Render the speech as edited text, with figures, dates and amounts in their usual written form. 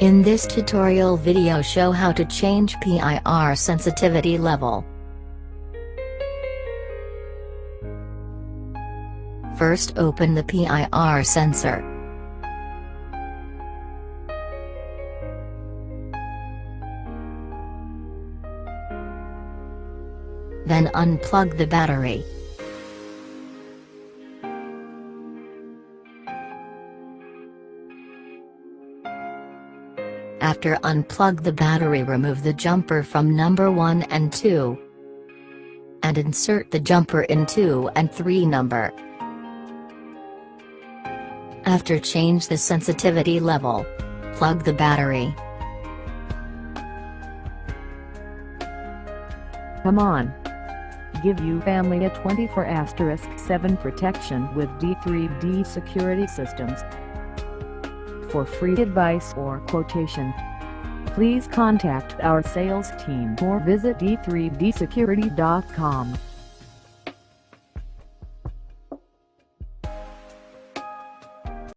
In this tutorial video show how to change PIR sensitivity level. First open the PIR sensor. Then unplug the battery. After unplug the battery, remove the jumper from number 1 and 2 and insert the jumper in 2 and 3 number. After change the sensitivity level, plug the battery. Come on! Give you family a 24/7 protection with D3D Security Systems. For free advice or quotation, please contact our sales team or visit d3dsecurity.com.